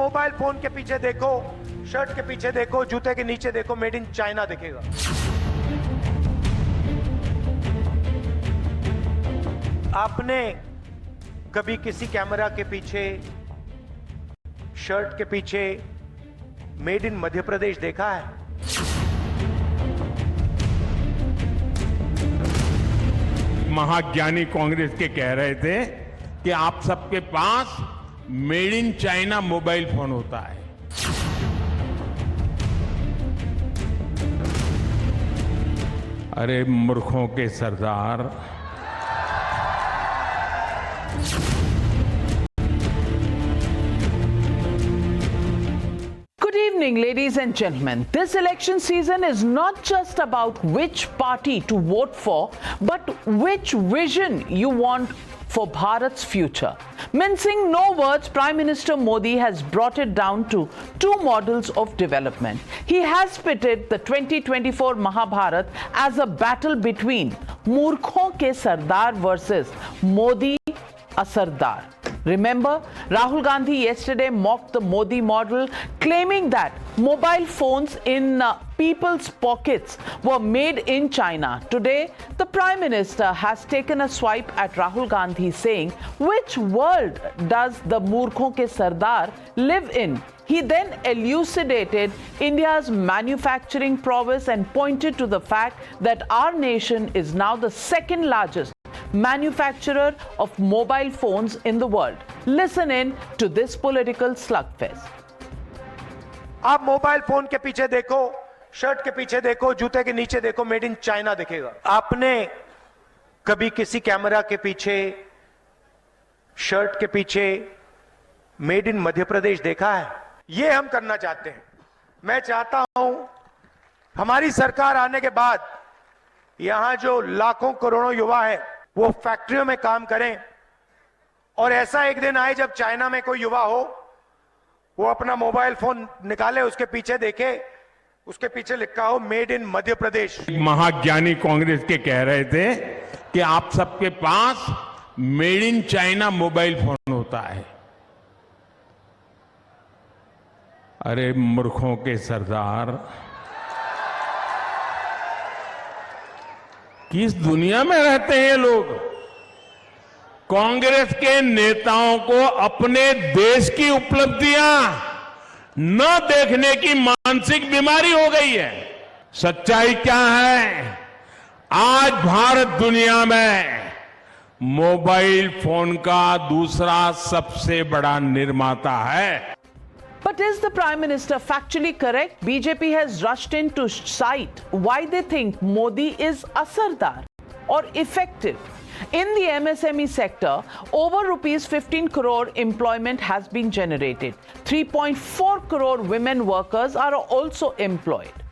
Mobile phone के पीछे देखो, शर्ट के पीछे देखो, जूते के नीचे देखो, मेड इन चाइना दिखेगा। आपने कभी किसी कैमरा के पीछे, शर्ट के पीछे मेड इन मध्य प्रदेश देखा है? महाज्ञानी कांग्रेस के कह रहे थे कि आप सबके पास made in China mobile phone होता है। अरे मूर्खों के सरदार, Good evening, ladies and gentlemen. This election season is not just about which party to vote for, but which vision you want for Bharat's future. Mincing no words, Prime Minister Modi has brought it down to two models of development. He has pitted the 2024 Mahabharat as a battle between moorkhon ke sardar versus Modi a sardar. Remember, Rahul Gandhi yesterday mocked the Modi model, claiming that mobile phones in people's pockets were made in China. Today, the Prime Minister has taken a swipe at Rahul Gandhi, saying, which world does the moorkhon ke sardar live in? He then elucidated India's manufacturing prowess and pointed to the fact that our nation is now the second largest manufacturer of mobile phones in the world. Listen in to this political slugfest. आप mobile phone के पीछे देखो, shirt के पीछे देखो, जूते के नीचे देखो, मेड इन चाइना दिखेगा। आपने कभी किसी कैमरा के पीछे, शर्ट के पीछे मेड इन मध्य प्रदेश देखा है? ये हम करना चाहते हैं। मैं चाहता हूं हमारी सरकार आने के बाद यहां जो लाखों करोड़ों युवा है वो फैक्ट्रियों में काम करें, और ऐसा एक दिन आए जब चाइना में कोई युवा हो, वो अपना मोबाइल फोन निकाले, उसके पीछे देखे, उसके पीछे लिखा हो मेड इन मध्य प्रदेश। महाज्ञानी कांग्रेस के कह रहे थे कि आप सबके पास made in China mobile phone होता है। अरे मूर्खों के सरदार, किस दुनिया में रहते हैं ये लोग? कांग्रेस के नेताओं को अपने देश की उपलब्धियां न देखने की मानसिक बीमारी हो गई है। सच्चाई क्या है? आज भारत दुनिया में मोबाइल फोन का दूसरा सबसे बड़ा निर्माता है। But is the Prime Minister factually correct? BJP has rushed in to cite why they think Modi is a sardar or effective. In the MSME sector, over rupees 15 crore employment has been generated. 3.4 crore women workers are also employed.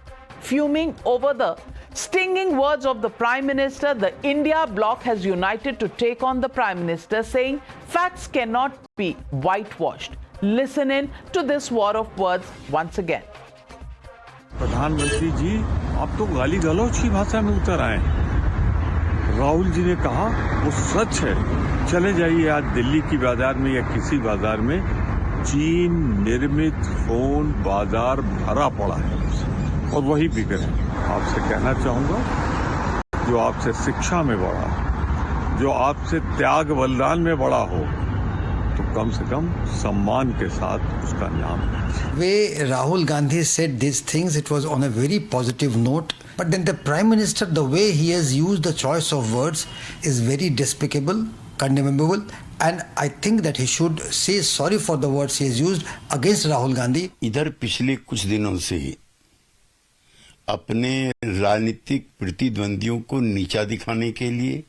Fuming over the stinging words of the Prime Minister, the India bloc has united to take on the Prime Minister, saying facts cannot be whitewashed. Listen in to this war of words once again. प्रधानमंत्री जी, आप तो गाली गलौज की भाषा में उतर आए। राहुल जी ने कहा वो सच है। चले जाइए आज दिल्ली की बाजार में या किसी बाजार में, चीन निर्मित फोन बाजार भरा पड़ा है और वही बिक रहे हैं। आपसे कहना चाहूंगा, जो आपसे शिक्षा में बड़ा, जो आपसे त्याग बलिदान में बड़ा हो, तो कम से कम सम्मान के साथ उसका नाम है। Way Rahul Gandhi said these things, it was on a very positive note. But then the Prime Minister, the way he has used the choice of words is very despicable, condemnable, and I think that he should say sorry for the words he has used against Rahul Gandhi. इधर पिछले कुछ दिनों से अपने राजनीतिक प्रतिद्वंदियों को नीचा दिखाने के लिए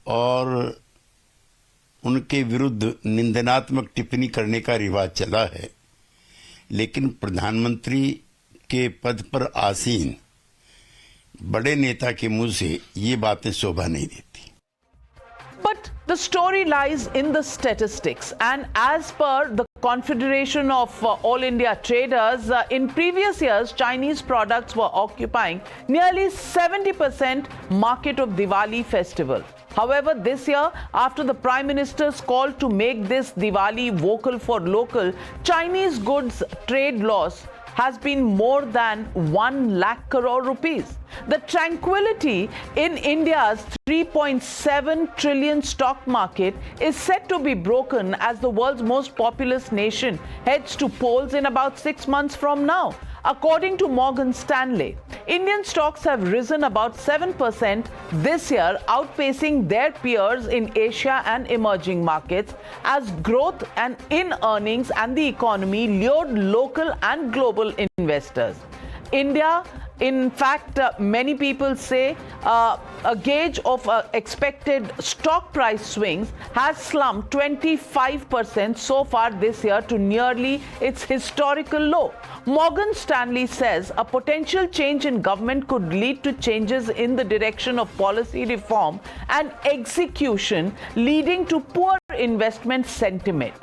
और उनके विरुद्ध निंदनात्मक टिप्पणी करने का रिवाज चला है, लेकिन प्रधानमंत्री के पद पर आसीन बड़े नेता के मुंह से ये बातें शोभा नहीं देती। But the story lies in the statistics, and as per the Confederation of All India Traders, in previous years, Chinese products were occupying nearly 70% market of Diwali festival. However, this year, after the Prime Minister's call to make this Diwali vocal for local, Chinese goods trade loss has been more than 1 lakh crore rupees. The tranquility in India's 3.7 trillion stock market is set to be broken as the world's most populous nation heads to polls in about 6 months from now. According to Morgan Stanley, Indian stocks have risen about 7% this year, outpacing their peers in Asia and emerging markets as growth and in earnings and the economy lured local and global investors. India, in fact, many people say a gauge of expected stock price swings has slumped 25% so far this year to nearly its historical low. Morgan Stanley says a potential change in government could lead to changes in the direction of policy reform and execution, leading to poor investment sentiment.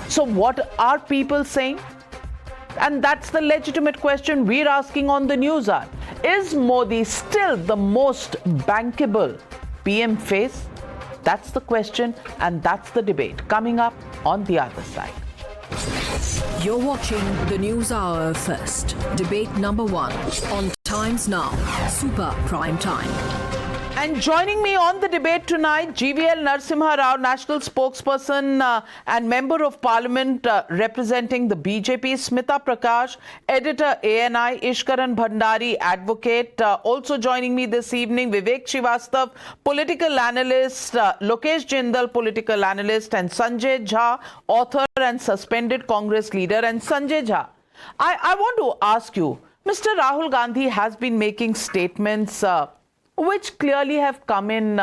So what are people saying? And that's the legitimate question we're asking on the newshour. Is Modi still the most bankable PM face? That's the question, and that's the debate coming up on the other side. You're watching the News Hour first. Debate number 1 on Times Now, Super Prime Time. And joining me on the debate tonight, GVL Narasimha Rao, National Spokesperson and Member of Parliament representing the BJP, Smita Prakash, Editor ANI, Ishkaran Bhandari, Advocate. Also joining me this evening, Vivek Srivastav, Political Analyst, Lokesh Jindal, Political Analyst, and Sanjay Jha, Author and Suspended Congress Leader. And Sanjay Jha, I want to ask you, Mr. Rahul Gandhi has been making statements which clearly have come in,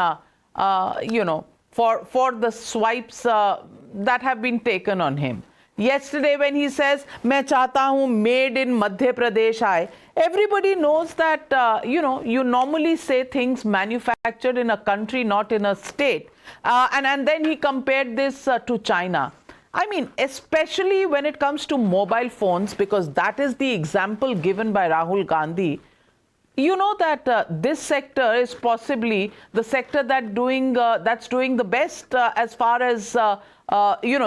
for the swipes that have been taken on him. Yesterday when he says, "Main chahta hoon made in Madhya Pradesh aaye," everybody knows that, you normally say things manufactured in a country, not in a state. And then he compared this to China. I mean, especially when it comes to mobile phones, because that is the example given by Rahul Gandhi. You know that this sector is possibly the sector that's doing the best as far as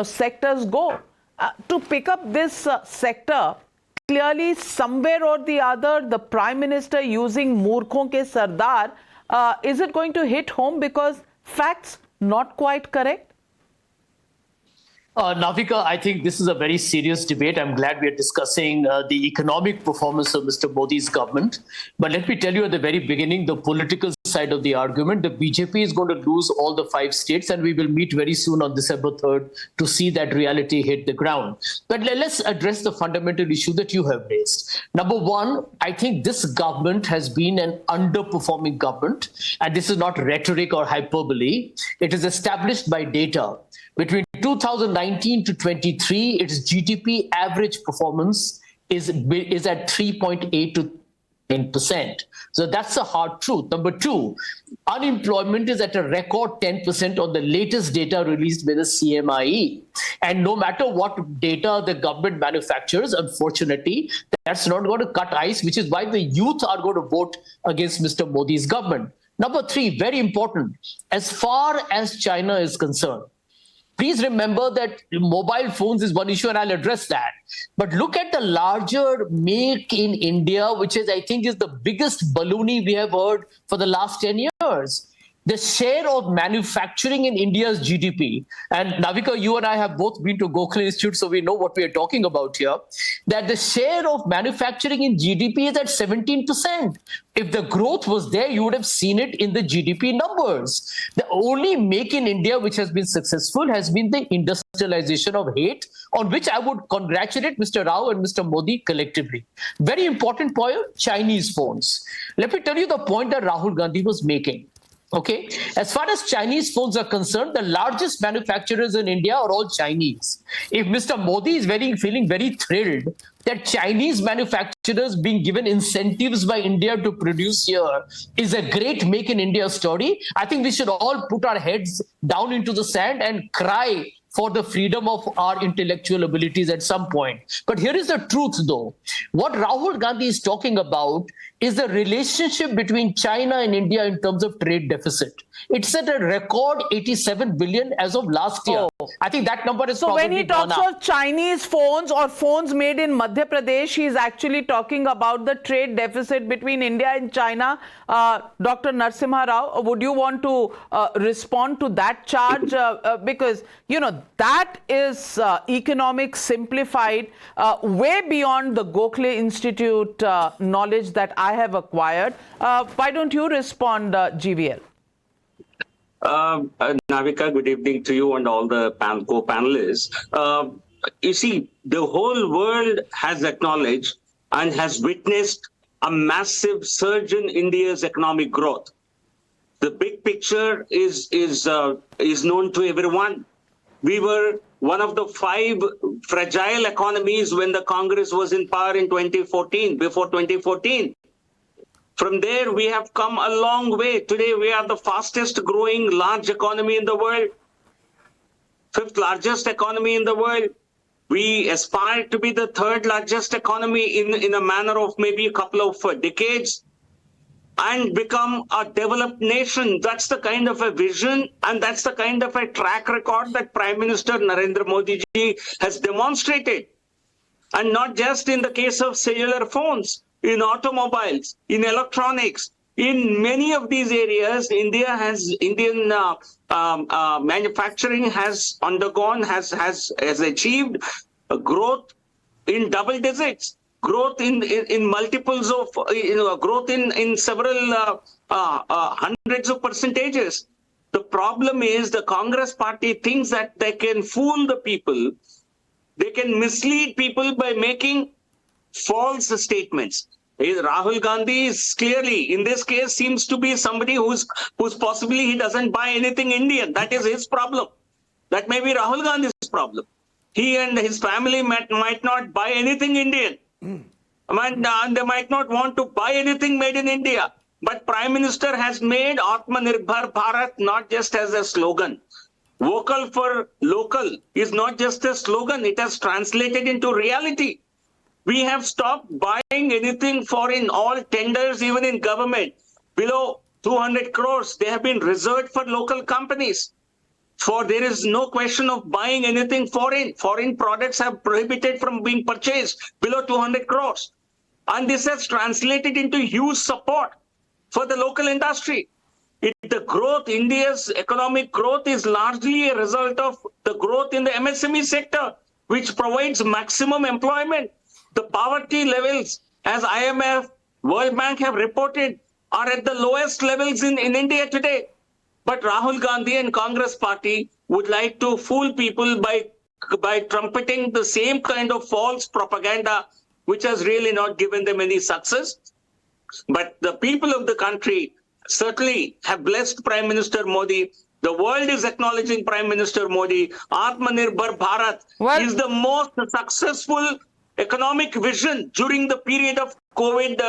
sectors go. To pick up this sector, clearly somewhere or the other, the Prime Minister using moorkhon ke sardar, is it going to hit home because facts not quite correct? Navika, I think this is a very serious debate. I'm glad we are discussing the economic performance of Mr. Modi's government. But let me tell you at the very beginning, the political side of the argument, the BJP is going to lose all the 5 states, and we will meet very soon on December 3rd to see that reality hit the ground. But let's address the fundamental issue that you have raised. Number one, I think this government has been an underperforming government, and this is not rhetoric or hyperbole. It is established by data. Between 2019 to 23, its GDP average performance is at 3.8 to 10%. So that's a hard truth. Number two, unemployment is at a record 10% on the latest data released by the CMIE. And no matter what data the government manufactures, unfortunately, that's not going to cut ice, which is why the youth are going to vote against Mr. Modi's government. Number three, very important, as far as China is concerned, please remember that mobile phones is one issue, and I'll address that. But look at the larger make in India, which is, I think, is the biggest ballooning we have heard for the last 10 years. The share of manufacturing in India's GDP, and Navika, you and I have both been to Gokhale Institute, so we know what we are talking about here, that the share of manufacturing in GDP is at 17%. If the growth was there, you would have seen it in the GDP numbers. The only make in India which has been successful has been the industrialization of hate, on which I would congratulate Mr. Rao and Mr. Modi collectively. Very important point, Chinese phones. Let me tell you the point that Rahul Gandhi was making. Okay, as far as Chinese phones are concerned, the largest manufacturers in India are all Chinese. If Mr. Modi is feeling very thrilled that Chinese manufacturers being given incentives by India to produce here is a great make in India story, I think we should all put our heads down into the sand and cry for the freedom of our intellectual abilities at some point. But here is the truth, though. What Rahul Gandhi is talking about is the relationship between China and India in terms of trade deficit. It's at a record 87 billion as of last year. Oh. I think that number is So probably when he gone talks up. of Chinese phones or phones made in Madhya Pradesh, he is actually talking about the trade deficit between India and China. Dr. Narasimha Rao, would you want to respond to that charge? Because, you know, that is economics simplified way beyond the Gokhale Institute knowledge that I have acquired. Why don't you respond, GVL? Navika, good evening to you and all the co-panelists. You see, the whole world has acknowledged and has witnessed a massive surge in India's economic growth. The big picture is known to everyone. We were one of the 5 fragile economies when the Congress was in power in 2014, before 2014. From there, we have come a long way. Today, we are the fastest growing large economy in the world, 5th largest economy in the world. We aspire to be the 3rd largest economy in a manner of maybe a couple of decades and become a developed nation. That's the kind of a vision and that's the kind of a track record that Prime Minister Narendra Modi ji has demonstrated. And not just in the case of cellular phones, in automobiles, in electronics, in many of these areas, Indian manufacturing has undergone, has achieved a growth in double digits, growth in multiples of, growth in several hundreds of percentages. The problem is the Congress party thinks that they can fool the people, they can mislead people by making false statements. Rahul Gandhi is clearly, in this case, seems to be somebody who's possibly he doesn't buy anything Indian. That is his problem. That may be Rahul Gandhi's problem. He and his family might not buy anything Indian. And they might not want to buy anything made in India. But Prime Minister has made Atmanirbhar Bharat not just as a slogan. Vocal for local is not just a slogan. It has translated into reality. We have stopped buying anything foreign. All tenders, even in government, below 200 crores, they have been reserved for local companies. For there is no question of buying anything foreign. Foreign products are prohibited from being purchased below 200 crores. And this has translated into huge support for the local industry. The growth, India's economic growth is largely a result of the growth in the MSME sector, which provides maximum employment. The poverty levels, as IMF, World Bank have reported, are at the lowest levels in India today. But Rahul Gandhi and Congress party would like to fool people by trumpeting the same kind of false propaganda, which has really not given them any success. But the people of the country certainly have blessed Prime Minister Modi. The world is acknowledging Prime Minister Modi. Atmanirbhar Bharat is the most successful economic vision during the period of COVID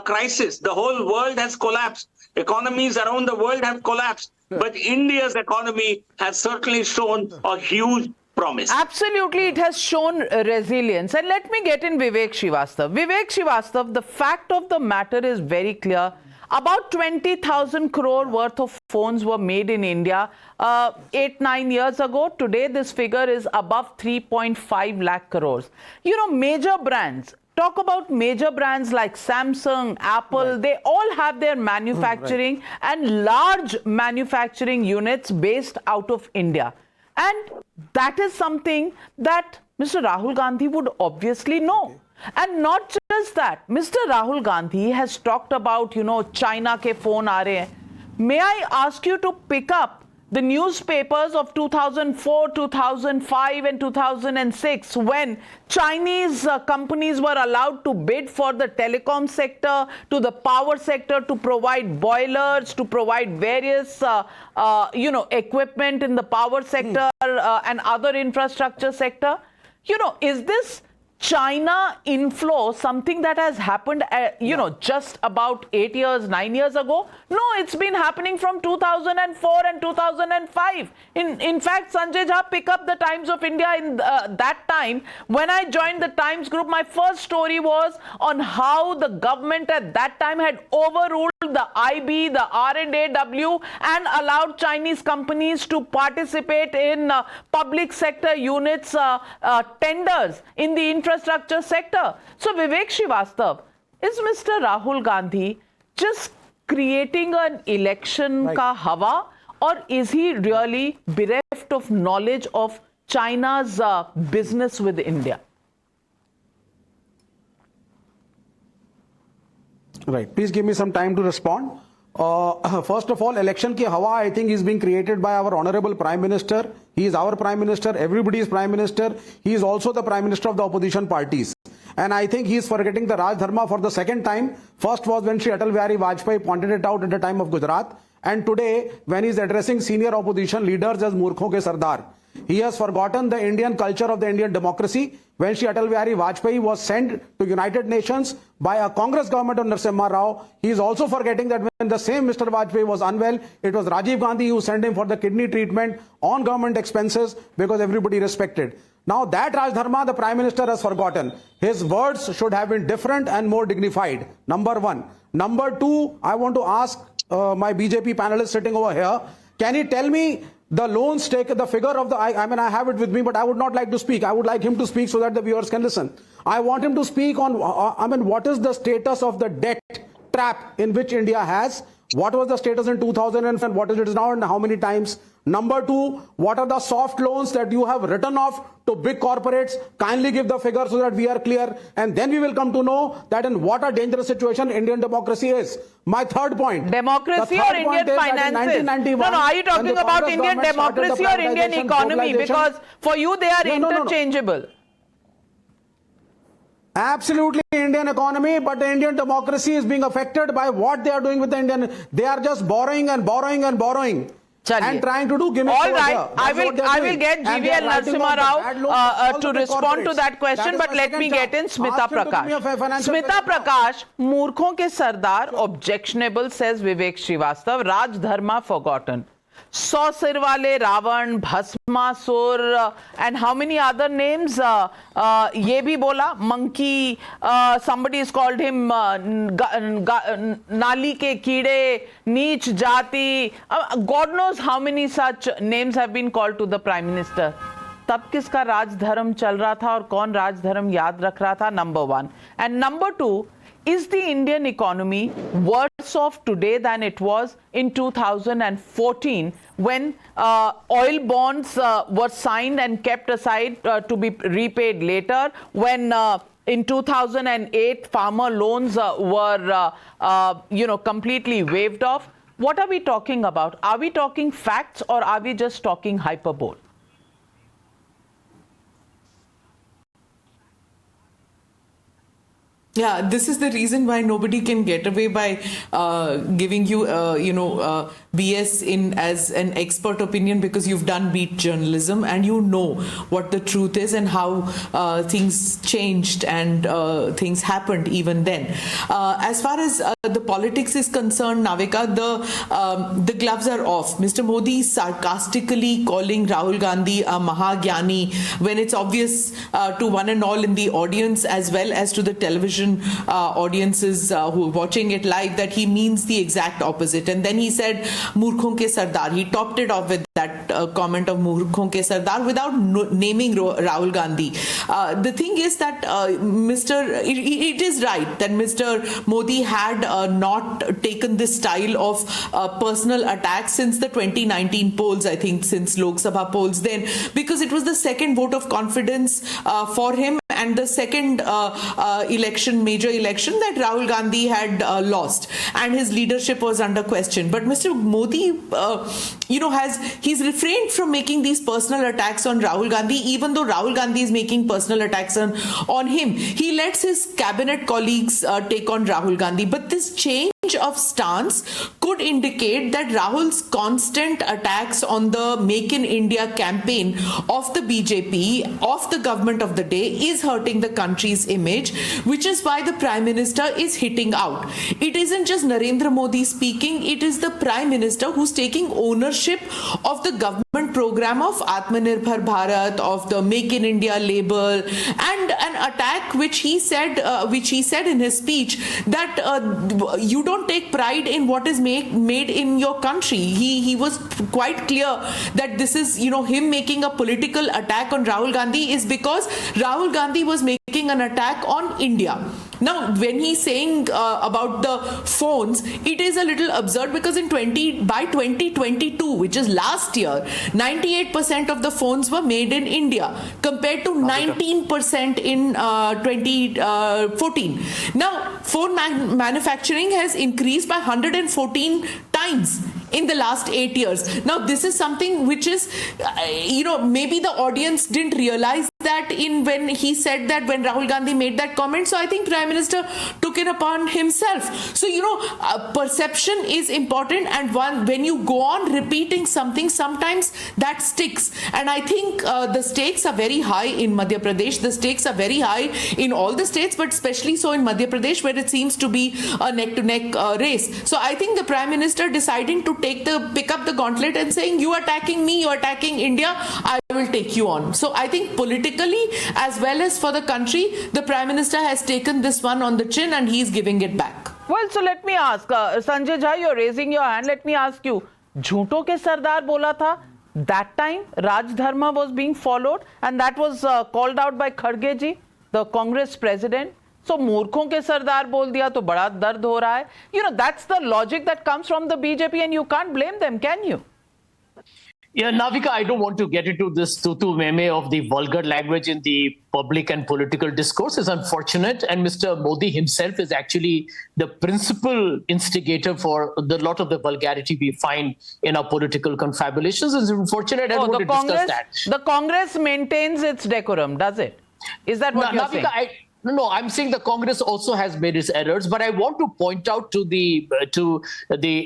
crisis. The whole world has collapsed. Economies around the world have collapsed. But India's economy has certainly shown a huge promise. Absolutely, it has shown resilience. And let me get in Vivek Srivastava. Vivek Srivastava, the fact of the matter is very clear. About 20,000 crore worth of phones were made in India 8-9 years ago. Today, this figure is above 3.5 lakh crores. You know, major brands, talk about major brands like Samsung, Apple, they all have their manufacturing and large manufacturing units based out of India. And that is something that Mr. Rahul Gandhi would obviously know. And not just that, Mr. Rahul Gandhi has talked about, you know, China ke phone aa rahe hain. May I ask you to pick up the newspapers of 2004, 2005 and 2006 when Chinese companies were allowed to bid for the telecom sector, to the power sector, to provide boilers, to provide various, equipment in the power sector and other infrastructure sector. You know, is this China inflow something that has happened, just about 8 years, 9 years ago? No, it's been happening from 2004 and 2005. In fact, Sanjay Jha pick up the Times of India in that time. When I joined the Times group, my first story was on how the government at that time had overruled the IB, the R&AW, and allowed Chinese companies to participate in public sector units tenders in the infrastructure sector. So Vivek Srivastava, is Mr. Rahul Gandhi just creating an election ka hawa, or is he really bereft of knowledge of China's business with India? Right. Please give me some time to respond. First of all, election ki hawa, I think, is being created by our honorable Prime Minister. He is our Prime Minister. Everybody is Prime Minister. He is also the Prime Minister of the opposition parties. And I think he is forgetting the Raj Dharma for the second time. First was when Shri Atal Bihari Vajpayee pointed it out at the time of Gujarat. And today, when he is addressing senior opposition leaders as moorkhon ke sardar, he has forgotten the Indian culture of the Indian democracy. When Shri Atal Bihari Vajpayee was sent to United Nations by a Congress government of Narasimha Rao, he is also forgetting that when the same Mr. Vajpayee was unwell, it was Rajiv Gandhi who sent him for the kidney treatment on government expenses because everybody respected. Now that Raj Dharma the Prime Minister has forgotten. His words should have been different and more dignified. Number one. Number two, I want to ask my BJP panelist sitting over here, can he tell me the loans taken, the figure of the, I mean, I have it with me, but I would not like to speak. I would like him to speak so that the viewers can listen. I want him to speak on, what is the status of the debt trap in which India has? What was the status in 2000 and what is it now and how many times? Number two, what are the soft loans that you have written off to big corporates? Kindly give the figure so that we are clear. And then we will come to know that in what a dangerous situation Indian democracy is. My third point. Democracy or Indian finances? No, are you talking about Indian democracy or Indian economy? Because for you they are interchangeable. Absolutely Indian economy, but the Indian democracy is being affected by what they are doing with the Indian. They are just borrowing and borrowing and borrowing. And trying to do gimmicks. All right, I will get Jibe and Narasimha Rao to respond to that question, but let me get in Smita Prakash. Smita Prakash, moorkhon ke sardar, objectionable, says Vivek Srivastava. Raj Dharma forgotten. 100 sir wale Ravan, Bhasmasur, and how many other names? Ye bhi bola, monkey, somebody has called him Nali ke Keede, Neech Jati. God knows how many such names have been called to the Prime Minister. तब किसका राज धर्म चल रहा था और कौन राज धर्म याद रख रहा था? Number one. And number two, is the Indian economy worse off today than it was in 2014 when oil bonds were signed and kept aside to be repaid later, when in 2008 farmer loans were completely waived off? What are we talking about? Are we talking facts or are we just talking hyperbole? Yeah, this is the reason why nobody can get away by giving you, BS in as an expert opinion, because you've done beat journalism and you know what the truth is and how things changed and things happened even then. As far as the politics is concerned, Navika, the gloves are off. Mr. Modi is sarcastically calling Rahul Gandhi a Mahagyani when it's obvious to one and all in the audience as well as to the television audiences who are watching it live that he means the exact opposite. And then he said moorkhon ke sardar. He topped it off with that comment of moorkhon ke sardar without naming Rahul Gandhi. The thing is that it is right that Mr. Modi had not taken this style of personal attacks since the 2019 polls, I think since Lok Sabha polls then, because it was the second vote of confidence for him and the second major election that Rahul Gandhi had lost, and his leadership was under question. But Mr. Modi, he's refrained from making these personal attacks on Rahul Gandhi, even though Rahul Gandhi is making personal attacks on him. He lets his cabinet colleagues take on Rahul Gandhi. But this change change of stance could indicate that Rahul's constant attacks on the Make in India campaign of the BJP, of the government of the day, is hurting the country's image, which is why the Prime Minister is hitting out. It isn't just Narendra Modi speaking, it is the Prime Minister who's taking ownership of the government program of Atmanirbhar Bharat, of the Make in India label, and an attack which he said in his speech that you don't take pride in what is made in your country. He was quite clear that this is, him making a political attack on Rahul Gandhi is because Rahul Gandhi was making an attack on India. Now, when he's saying about the phones, it is a little absurd because by 2022, which is last year, 98% of the phones were made in India compared to 19% in 2014. Now, phone manufacturing has increased by 114 times in the last 8 years. Now, this is something which is, maybe the audience didn't realize that when he said that, when Rahul Gandhi made that comment. So I think Prime Minister took it upon himself. So, perception is important, and when you go on repeating something, sometimes that sticks. And I think the stakes are very high in Madhya Pradesh. The stakes are very high in all the states, but especially so in Madhya Pradesh, where it seems to be a neck-to-neck race. So I think the Prime Minister deciding to pick up the gauntlet and saying, you attacking me, you attacking India, I will take you on. So I think politically as well as for the country, the Prime Minister has taken this one on the chin and he's giving it back. Well, so let me ask, Sanjay Jha, you're raising your hand. Let me ask you, झूठों के सरदार बोला था, that time Raj Dharma was being followed and that was called out by Kharge ji, the Congress president. So moorkhon ke sardar bol diya to bada dard ho raha hai. That's the logic that comes from the BJP, and you can't blame them, can you? Yeah, Navika, I don't want to get into this tutu meme of the vulgar language in the public and political discourse. It's unfortunate, and Mr. Modi himself is actually the principal instigator for a lot of the vulgarity we find in our political confabulations. It's unfortunate. I don't want to discuss that. The Congress maintains its decorum, does it? Is that what you're saying? No, I'm saying the Congress also has made its errors, but I want to point out to the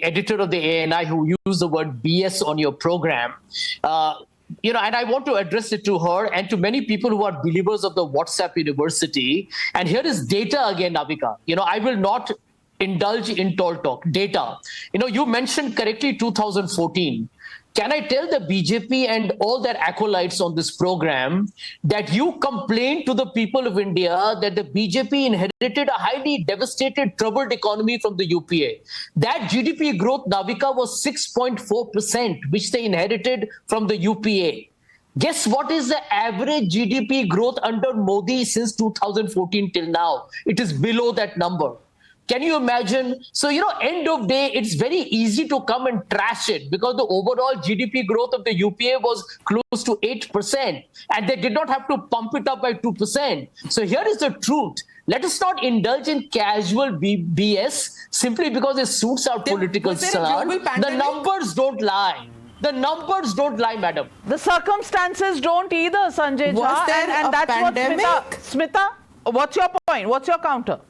editor of the ANI who used the word BS on your program, and I want to address it to her and to many people who are believers of the WhatsApp University. And here is data again, Navika. I will not indulge in tall talk. Data. You mentioned correctly 2014. Can I tell the BJP and all their acolytes on this program that you complained to the people of India that the BJP inherited a highly devastated, troubled economy from the UPA? That GDP growth, Navika, was 6.4%, which they inherited from the UPA. Guess what is the average GDP growth under Modi since 2014 till now? It is below that number. Can you imagine? So, end of day, it's very easy to come and trash it because the overall GDP growth of the UPA was close to 8%, and they did not have to pump it up by 2%. So here is the truth. Let us not indulge in casual BS simply because it suits our political slant. The numbers don't lie. The numbers don't lie, madam. The circumstances don't either, Sanjay Jha. And that's pandemic? What Smita, what's your point? What's your counter?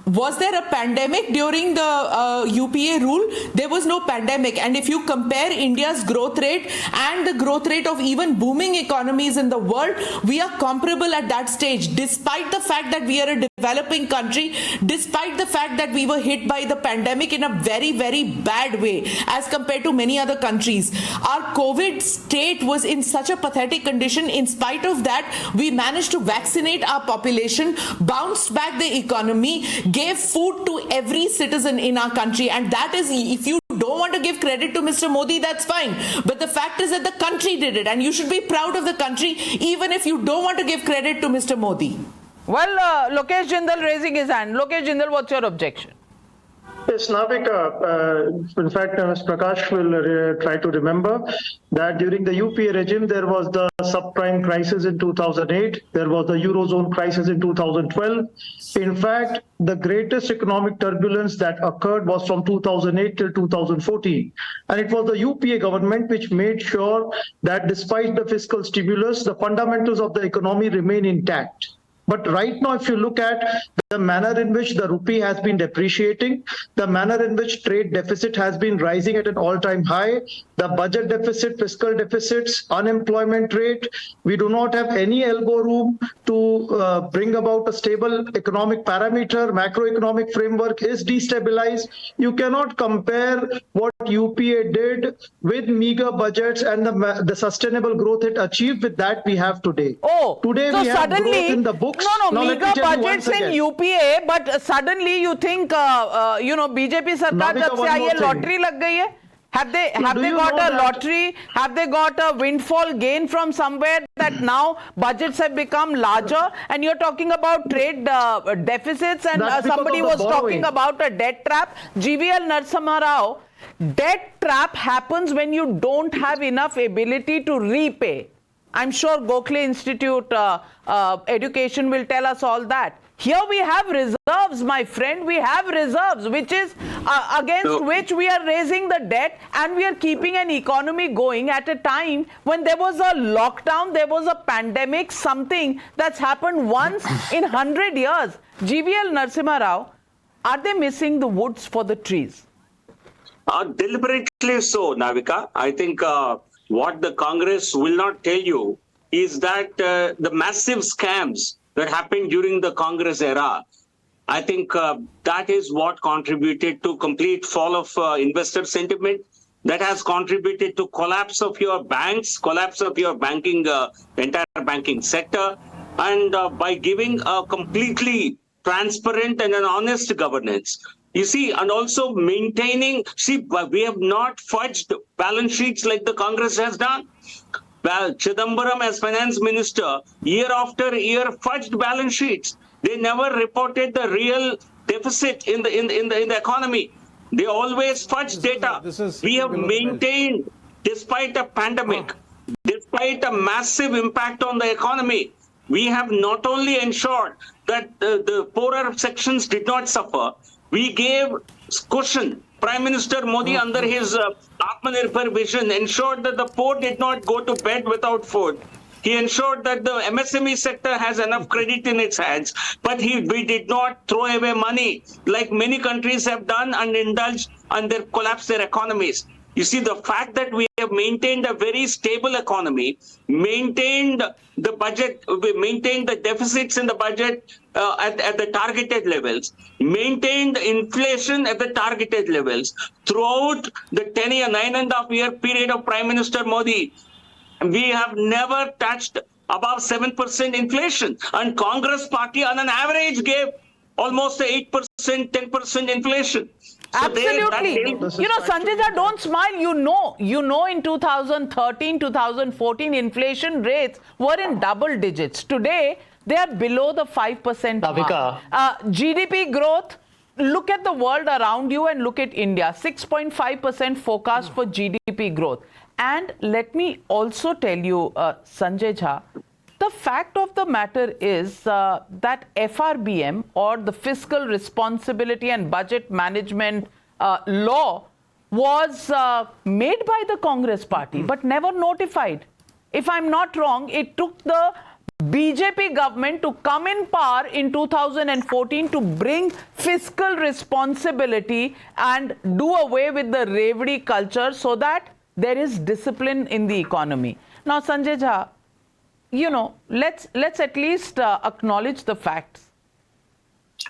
Was there a pandemic during the UPA rule? There was no pandemic. And if you compare India's growth rate and the growth rate of even booming economies in the world, we are comparable at that stage, despite the fact that we are a developing country, despite the fact that we were hit by the pandemic in a very, very bad way as compared to many other countries. Our COVID state was in such a pathetic condition. In spite of that, we managed to vaccinate our population, bounced back the economy, gave food to every citizen in our country. And that is, if you don't want to give credit to Mr. Modi, that's fine. But the fact is that the country did it, and you should be proud of the country, even if you don't want to give credit to Mr. Modi. Well, Lokesh Jindal raising his hand. Lokesh Jindal, what's your objection? Yes, Navika, in fact, Mr. Prakash will try to remember that during the UPA regime, there was the subprime crisis in 2008. There was the Eurozone crisis in 2012. In fact, the greatest economic turbulence that occurred was from 2008 till 2014. And it was the UPA government which made sure that despite the fiscal stimulus, the fundamentals of the economy remain intact. But right now, if you look at the manner in which the rupee has been depreciating, the manner in which trade deficit has been rising at an all-time high, the budget deficit, fiscal deficits, unemployment rate, we do not have any elbow room to bring about a stable economic parameter. Macroeconomic framework is destabilized. You cannot compare what UPA did with meager budgets and the sustainable growth it achieved with that we have today. Oh, today so we have suddenly, growth in the books. No, Now, let me meager tell you budgets once in again. UPA, but suddenly you think, BJP सरकार Navika, जब one से आई more है thing. Lottery लग गई है? Have they do you got know a that- lottery? Have they got a windfall gain from somewhere that now budgets have become larger? And you're talking about trade deficits, and That's because somebody of the was talking borrowing. about a debt trap. GVL Narasimha Rao, debt trap happens when you don't have enough ability to repay. I'm sure Gokhale Institute education will tell us all that. Here we have reserves, my friend. We have reserves, which is against which we are raising the debt, and we are keeping an economy going at a time when there was a lockdown, there was a pandemic, something that's happened once in 100 years. GVL Narasimha Rao, are they missing the woods for the trees? Deliberately so, Navika. I think what the Congress will not tell you is that the massive scams that happened during the Congress era, I think that is what contributed to complete fall of investor sentiment. That has contributed to collapse of your banks, collapse of your banking, entire banking sector. And by giving a completely transparent and an honest governance, you see, and also maintaining, we have not fudged balance sheets like the Congress has done. Well, Chidambaram as finance minister, year after year, fudged balance sheets. They never reported the real deficit in the economy. They always fudged data. We have maintained, despite a pandemic, despite a massive impact on the economy, we have not only ensured that the poorer sections did not suffer, we gave cushion. Prime Minister Modi, under his Atmanirbhar vision, ensured that the poor did not go to bed without food. He ensured that the MSME sector has enough credit in its hands, but we did not throw away money like many countries have done and indulged and collapsed their economies. You see, the fact that we have maintained a very stable economy, maintained the budget, we maintained the deficits in the budget at the targeted levels, maintained inflation at the targeted levels throughout the 9.5-year period of Prime Minister Modi. We have never touched above 7% inflation, and Congress party on an average gave almost 8%, 10% inflation. So Absolutely. Sanjay Jha, don't smile. You know in 2013, 2014, inflation rates were in double digits. Today, they are below the 5% mark. GDP growth, look at the world around you and look at India. 6.5% forecast for GDP growth. And let me also tell you, Sanjay Jha, the fact of the matter is that FRBM, or the Fiscal Responsibility and Budget Management Law, was made by the Congress party but never notified. If I'm not wrong, it took the BJP government to come in power in 2014 to bring fiscal responsibility and do away with the revdi culture so that there is discipline in the economy. Now, Sanjay Jha, let's at least acknowledge the facts.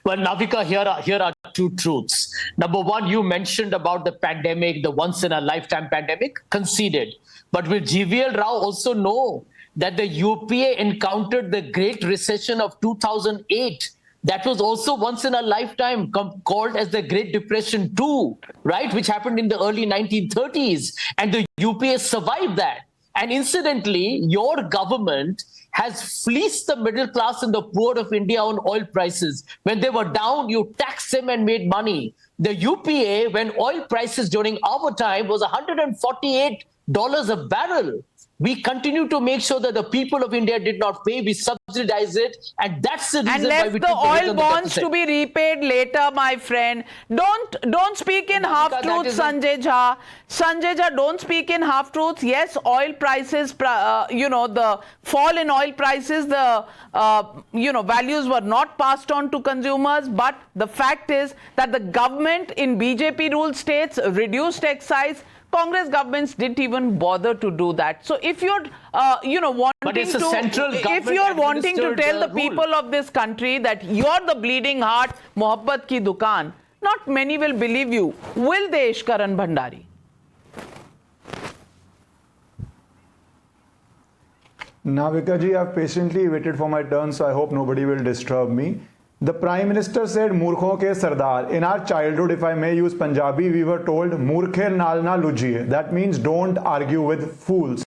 Well, Navika, here are two truths. Number one, you mentioned about the pandemic, the once-in-a-lifetime pandemic, conceded. But will GVL Rao also know that the UPA encountered the Great Recession of 2008? That was also once in a lifetime, called as the Great Depression 2, right? Which happened in the early 1930s. And the UPA survived that. And incidentally, your government has fleeced the middle class and the poor of India on oil prices. When they were down, you taxed them and made money. The UPA, when oil prices during our time was $148 a barrel, We continue to make sure that the people of India did not pay. We subsidize it, and that's the reason and why left we the took oil hit on the bonds deficit. to be repaid later, my friend. Don't speak in half truths, Sanjay Jha. Sanjay Jha, don't speak in half truths. Yes, oil prices, the fall in oil prices, the values were not passed on to consumers. But the fact is that the government in BJP ruled states reduced excise. Congress governments didn't even bother to do that. So if you're, wanting to tell the people of this country that you're the bleeding heart, mohabbat ki dukaan, not many will believe you. Will they, Ishkaran Bhandari? Navika ji, I've patiently waited for my turn, so I hope nobody will disturb me. The Prime Minister said, Moorkhon ke sardar. In our childhood, if I may use Punjabi, we were told, Moorkhe naal na lujiye. That means don't argue with fools.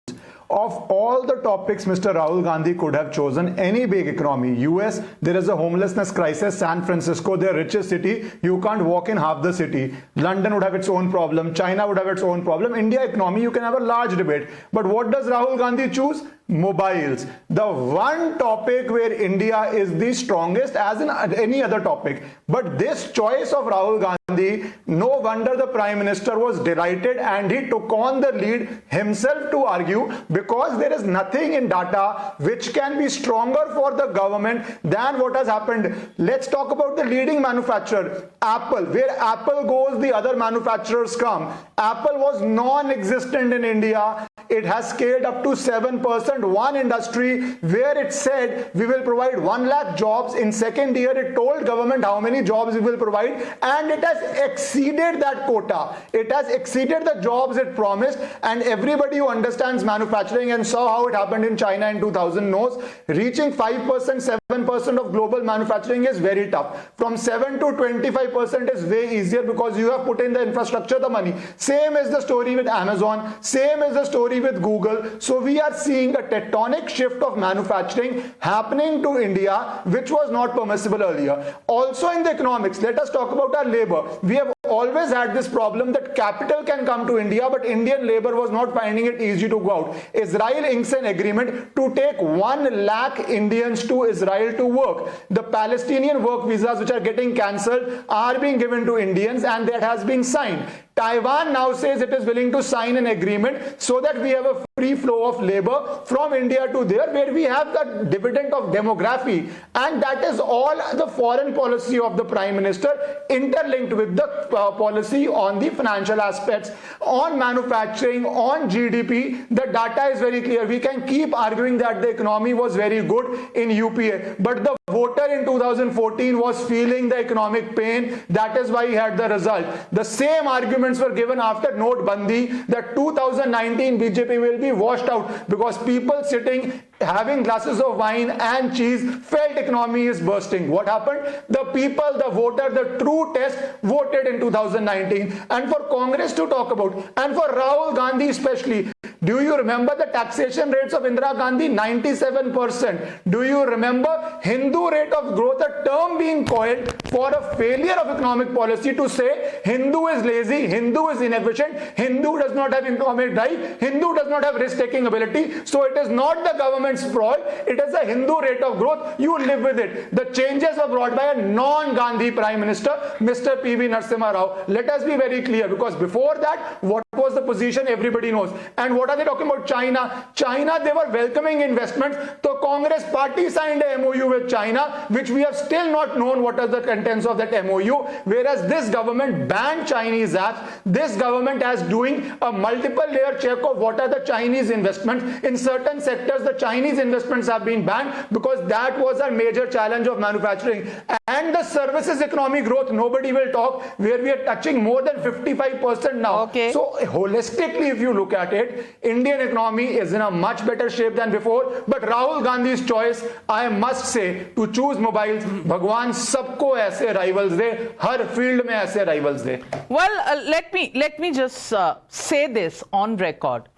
Of all the topics Mr. Rahul Gandhi could have chosen, any big economy, US, there is a homelessness crisis, San Francisco, their richest city, you can't walk in half the city. London would have its own problem, China would have its own problem, India economy, you can have a large debate. But what does Rahul Gandhi choose? Mobiles. The one topic where India is the strongest as in any other topic. But this choice of Rahul Gandhi, no wonder the Prime Minister was delighted and he took on the lead himself to argue, because there is nothing in data which can be stronger for the government than what has happened. Let's talk about the leading manufacturer, Apple. Where Apple goes, the other manufacturers come. Apple was non-existent in India. It has scaled up to 7%. One industry where it said we will provide 1 lakh jobs. In second year, it told government how many jobs it will provide, and it has exceeded that quota. It has exceeded the jobs it promised, and everybody who understands manufacturing and saw how it happened in China in 2000 knows reaching 5%, 7% of global manufacturing is very tough. From 7 to 25% is way easier because you have put in the infrastructure, the money. Same is the story with Amazon. Same is the story with Google. So we are seeing a tectonic shift of manufacturing happening to India, which was not permissible earlier. Also in the economics, let us talk about our labor. We have always had this problem that capital can come to India, but Indian labor was not finding it easy to go out. Israel inks an agreement to take 1 lakh Indians to Israel to work. The Palestinian work visas which are getting cancelled are being given to Indians, and that has been signed. Taiwan now says it is willing to sign an agreement so that we have a free flow of labor from India to there, where we have the dividend of demography, and that is all the foreign policy of the Prime Minister interlinked with the policy on the financial aspects, on manufacturing, on GDP. The data is very clear. We can keep arguing that the economy was very good in UPA, but the voter in 2014 was feeling the economic pain. That is why he had the result. The same arguments were given after Note Bandi that 2019 BJP will be washed out because people sitting having glasses of wine and cheese felt economy is bursting. What happened? The people, the voter, the true test voted in 2019. And for Congress to talk about, and for Rahul Gandhi especially, do you remember the taxation rates of Indira Gandhi? 97%. Do you remember Hindu rate of growth, a term being coined for a failure of economic policy to say Hindu is lazy, Hindu is inefficient, Hindu does not have economic drive, Hindu does not have risk-taking ability. So it is not the government's fault, it is a Hindu rate of growth. You live with it. The changes were brought by a non-Gandhi Prime Minister, Mr. P.V. Narasimha Rao. Let us be very clear, because before that, what was the position? Everybody knows. And what are they talking about? China. China, they were welcoming investments. The Congress party signed a MOU with China, which we have still not known what are the contents of that MOU. Whereas this government banned Chinese apps. This government is doing a multiple layer check of what are the Chinese investments. In certain sectors, the Chinese investments have been banned because that was a major challenge of manufacturing. And the services economy growth, nobody will talk, where we are touching more than 55% now. Okay. So holistically, if you look at it, Indian economy is in a much better shape than before. But Rahul Gandhi's choice, I must say, to choose mobiles, Bhagwan sabko aise rivals de, har field mein aise rivals de. Well, let me just say this on record.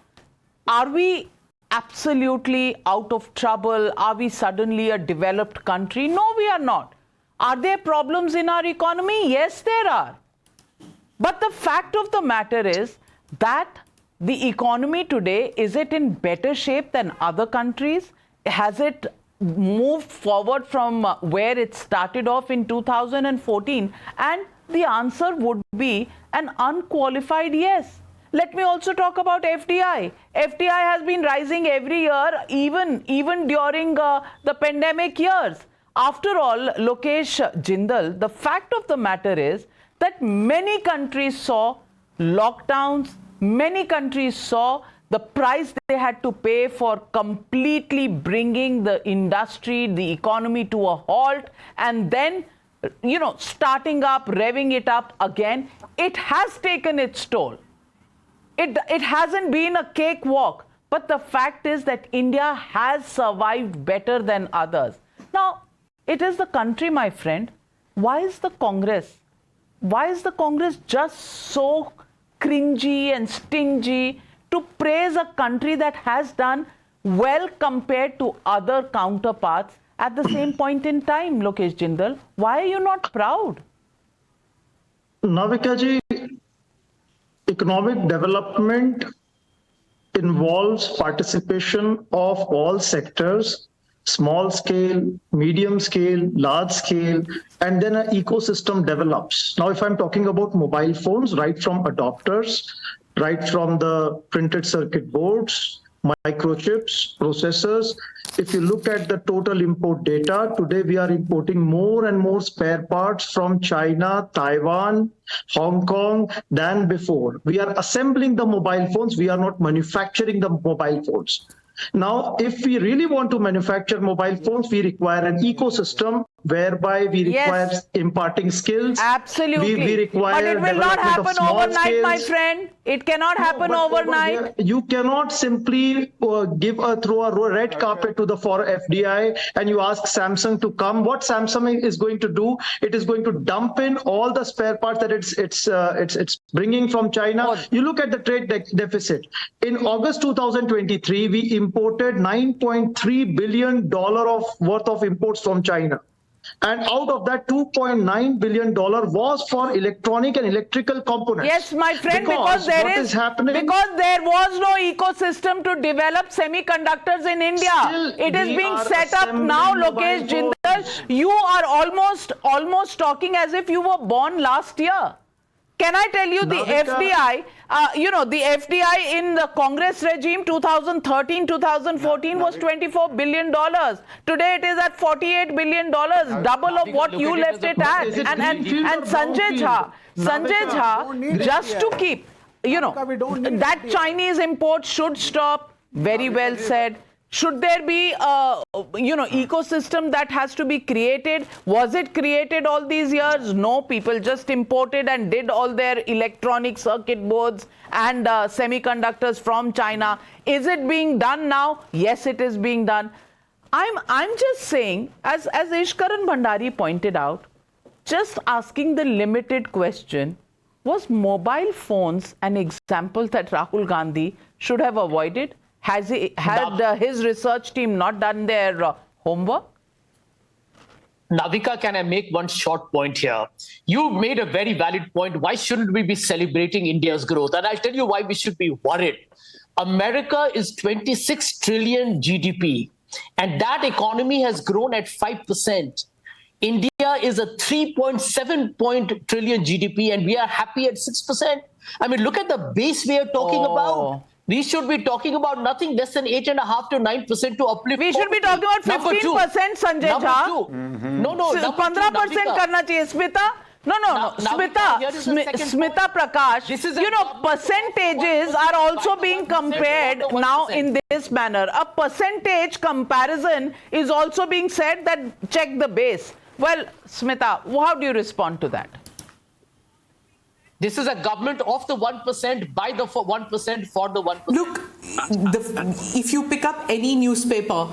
Are we absolutely out of trouble? Are we suddenly a developed country? No, we are not. Are there problems in our economy? Yes, there are. But the fact of the matter is that the economy today, is it in better shape than other countries? Has it moved forward from where it started off in 2014? And the answer would be an unqualified yes. Let me also talk about FDI. FDI has been rising every year, even during the pandemic years. After all, Lokesh Jindal, the fact of the matter is that many countries saw lockdowns, many countries saw the price they had to pay for completely bringing the industry, the economy to a halt, and then, starting up, revving it up again. It has taken its toll. It hasn't been a cakewalk, but the fact is that India has survived better than others. Now, it is the country, my friend. Why is the Congress just so cringy and stingy to praise a country that has done well compared to other counterparts at the same point in time, Lokesh Jindal? Why are you not proud? Navika ji, economic development involves participation of all sectors, small scale, medium scale, large scale, and then an ecosystem develops. Now, if I'm talking about mobile phones, right from adopters, right from the printed circuit boards, microchips, processors, if you look at the total import data, today we are importing more and more spare parts from China, Taiwan, Hong Kong than before. We are assembling the mobile phones. We are not manufacturing the mobile phones. Now, if we really want to manufacture mobile phones, we require an ecosystem whereby we require imparting skills. Absolutely. We require but it will not happen overnight, my friend. It cannot happen overnight. You cannot simply throw a red carpet to the for FDI and you ask Samsung to come. What Samsung is going to do? It is going to dump in all the spare parts that it's bringing from China. You look at the trade deficit. In August 2023, we imported $9.3 billion worth of imports from China. And out of that, $2.9 billion was for electronic and electrical components. Yes, my friend, because there was no ecosystem to develop semiconductors in India. It is being set up now, Lokesh Jindal. You are almost talking as if you were born last year. Can I tell you the FDI, the FDI in the Congress regime 2013-2014 was $24 billion. Today it is at $48 billion, double of what you left it at. And Sanjay Jha, just to keep, that Chinese import should stop. Very well said. Should there be ecosystem that has to be created? Was it created all these years? No, people just imported and did all their electronic circuit boards and semiconductors from China. Is it being done now? Yes, it is being done. I'm just saying, as Ishkaran Bhandari pointed out, just asking the limited question, was mobile phones an example that Rahul Gandhi should have avoided? Had his research team not done their homework? Navika, can I make one short point here? You made a very valid point. Why shouldn't we be celebrating India's growth? And I'll tell you why we should be worried. America is 26 trillion GDP, and that economy has grown at 5%. India is a 3.7 trillion GDP, and we are happy at 6%. I mean, look at the base we are talking about. We should be talking about nothing less than 8.5 to 9% to uplift. We should be talking about 15%, Sanjay Jha. No, 15% karna chahiye, Smita. No. Smita Prakash, percentages are also being compared now in this manner. A percentage comparison is also being said that check the base. Well, Smita, how do you respond to that? This is a government of the 1%, by the 1%, for the 1%. Look, if you pick up any newspaper,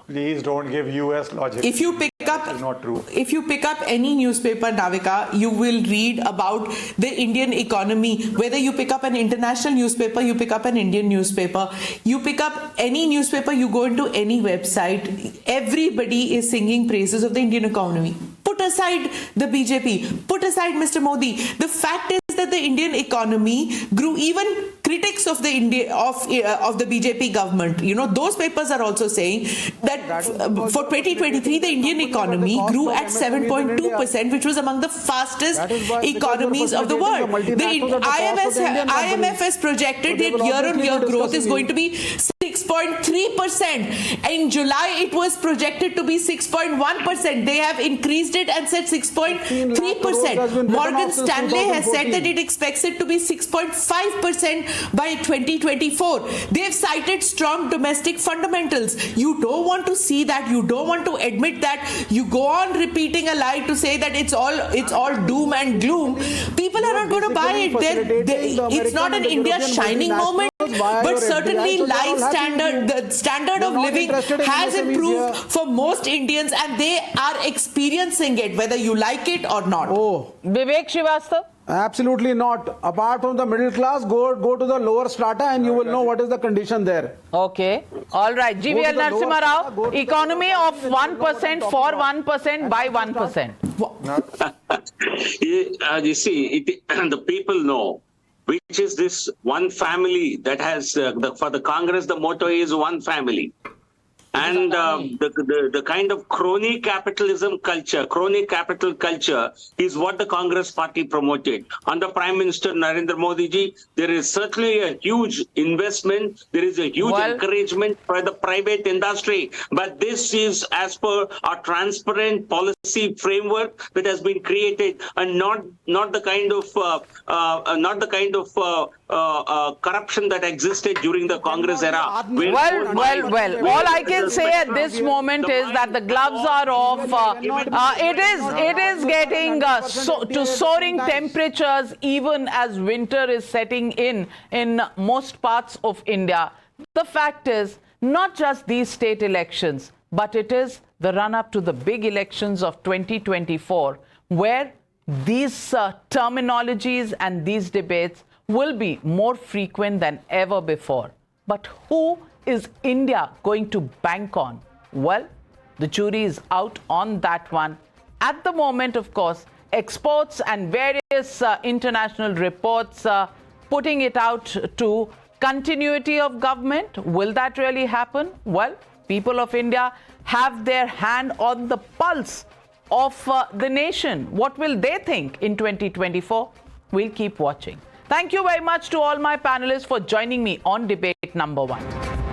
please don't give US logic. If you pick up, it's not true. If you pick up any newspaper, Navika, you will read about the Indian economy. Whether you pick up an international newspaper, you pick up an Indian newspaper, you pick up any newspaper, you go into any website, everybody is singing praises of the Indian economy. Put aside the BJP, put aside Mr. Modi. The fact is that the Indian economy grew even critics of the BJP government, those papers are also saying that for 2023 the Indian economy grew at 7.2%, which was among the fastest economies of the world. The IMF has projected that year-on-year growth is going to be 6.3%. In July, it was projected to be 6.1%. They have increased it and said 6.3%. Morgan Stanley has said that it expects it to be 6.5% by 2024. They've cited strong domestic fundamentals. You don't want to see that. You don't want to admit that. You go on repeating a lie to say that it's all doom and gloom. People are not going to buy it. It's not an India shining moment, but certainly the standard of living has improved for most Indians, and they are experiencing it, whether you like it or not. Oh, Vivek Srivastava? Absolutely not. Apart from the middle class, go to the lower strata and you will know what is the condition there. Okay. All right. GVL Narasimha Rao, economy of 1% for 1% by 1%. You see, the people know which is this one family that has, for the Congress, the motto is one family. And the kind of crony capital culture is what the Congress party promoted. Under Prime Minister Narendra Modi ji, there is certainly a huge investment, there is a huge encouragement for the private industry. But this is as per a transparent policy framework that has been created, and not the kind of corruption that existed during the Congress era. All I can say at this moment is that the gloves are off. It is getting to soaring temperatures even as winter is setting in most parts of India. The fact is, not just these state elections, but it is the run-up to the big elections of 2024, where these terminologies and these debates will be more frequent than ever before. But who is India going to bank on? Well, the jury is out on that one. At the moment, of course, experts and various international reports putting it out to continuity of government. Will that really happen? Well, people of India have their hand on the pulse of the nation. What will they think in 2024? We'll keep watching. Thank you very much to all my panelists for joining me on debate number 1.